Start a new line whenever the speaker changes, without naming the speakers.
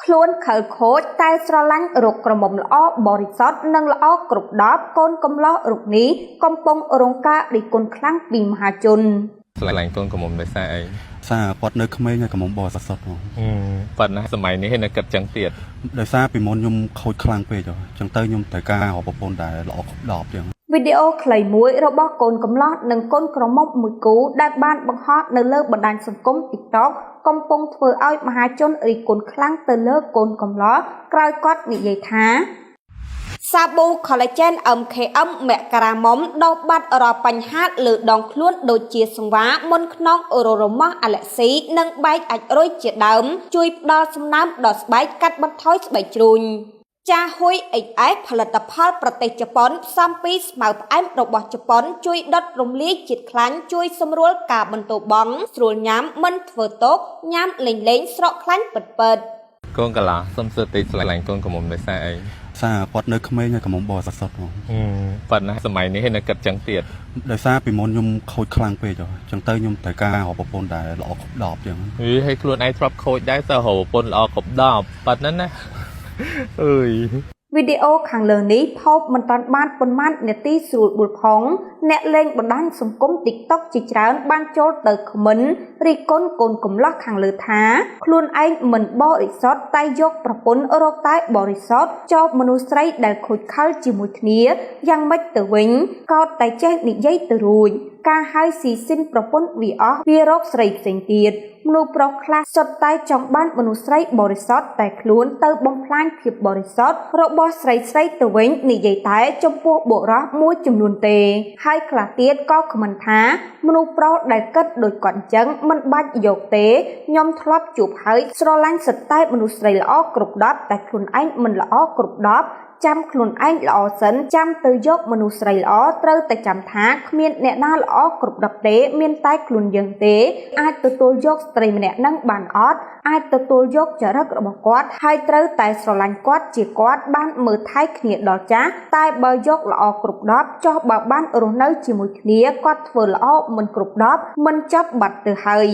ខ្លួនខលខូចតែស្រឡាញ់រកក្រមុំល្អបរិសុទ្ធនិងល្អគ្រប់ដបកូនកំឡោះរុកនេះកំពុងរងការរិះគន់ខ្លាំងពីមហាជន
ស្រឡាញ់កូនកំមុំដោយសារអី
សារគាត់នៅក្មេងហើយកំមុំបរិសុទ្ធហ្នឹង
ប៉ុន្តែសម័យនេះនៅគិតចឹងទៀត
ដោយសារពីមុនខ្ញុំខូចខ្លាំងពេកចឹងទៅខ្ញុំត្រូវការរកប្រពន្ធដែលល្អគ្រប់ដបចឹង
វីដេអូខ្លីមួយរបស់កូនកំឡោះនិងកូនក្រមុំមួយគូដែលបានបង្ហោះនៅលើបណ្ដាញសង្គម TikTok កំពុងធ្វើឲ្យមហាជនរិះគន់ខ្លាំងទៅលើកូនកំឡោះក្រោយគាត់និយាយថាសាប៊ូ collagen MKM មករាមុំដោបាត់រាល់បញ្ហាលើដងខ្លួនដូចជាសង្វាមុនខ្នងរមាស់អាឡែស៊ីនិងបែកអាចរុយជាដើមជួយផ្ដល់សំណើមដល់ស្បែកកាត់បន្ថយស្បែកជ្រូញចាហ៊ុយ XS ផលិតផលប្រទេសជប៉ុនផ្សំពីស្មៅផ្អែមរបស់ជប៉ុនជួយដុតរំលាយជាតិខ្លាញ់ជួយសម្រួលការបន្តបង់ស្រួលញ៉ាំមិនធ្វើតូកញ៉ាំលេងស្រកខ្លាញ់ពិត
កូនកលាសុំសួរតិចស្រឡាញ់កូនកំមុំដោយសារអី
សារគាត់នៅក្មេងហើយកំមុំបរិសុទ្ធហ្នឹង
ប៉ុន្តែសម័យនេះនៅគិតចឹងទៀត
ដោយសារពីមុនខ្ញុំខូចខ្លាំងពេកចឹងទៅខ្ញុំត្រូវការរកប្រពន្ធដែលល្អគ្រប់ដបចឹង
ហើយខ្លួនឯងធ្លាប់ខូចដែរតើរកប្រពន្ធល្អគ្រប់ដបប៉ុណ្ណឹងណាអើយ
វីដេអូខាងលើនេះផុសមិនតាន់បានប៉ុន្មាននាទីស្រួលបួលផងអ្នកលេងបណ្ដាញសង្គម TikTok ជាច្រើនបានចូលទៅខមមិនរិះគន់កូនកំឡោះខាងលើថាខ្លួនឯងមិនបរិសុទ្ធតែយកប្រពន្ធរកតែបរិសុទ្ធចោទមនុស្សស្រីដែលខូចខលជាមួយគ្នាយ៉ាងម៉េចទៅវិញកោតតែចេះនិយាយទៅរួចការហៅស៊ីស៊ីនប្រពន្ធវាអស់វារកស្រីផ្សេងទៀតមនុស្សប្រុសខ្លះសុទ្ធតែចង់បានមនុស្សស្រីបរិសុទ្ធតែខ្លួនទៅបំផ្លាញភាពបរិសុទ្ធរបស់ស្រីទៅវិញនិយាយតែចំពោះបុរសមួយចំនួនទេហើយខ្លះទៀតក៏ខមមិនថាមនុស្សប្រុសដែលគិតដូចគាត់អញ្ចឹងមិនបាច់យកទេខ្ញុំធ្លាប់ជួបហើយស្រឡាញ់សិតតែមនុស្សស្រីល្អគ្រប់ដបតែខ្លួនឯងមិនល្អគ្រប់ដបចាំខ្លួនឯងល្អសិនចាំទៅយកមនុស្សស្រីល្អត្រូវតែចាំថាគ្មានអ្នកណាល្អគ្រប់ដប់ទេមានតែខ្លួនយើងទេអាចទទួលយកស្ត្រីម្នាក់នឹងបានអត់អាចទទួលយកចរិតរបស់គាត់ហើយត្រូវតែស្រឡាញ់គាត់ជាគាត់បានមើលថែគ្នាដល់ចាស់តែបើយកល្អគ្រប់ដប់ចោះបើបានរស់នៅជាមួយគ្នាគាត់ធ្វើល្អមិនគ្រប់ដប់មិនចាប់បាត់ទៅហើយ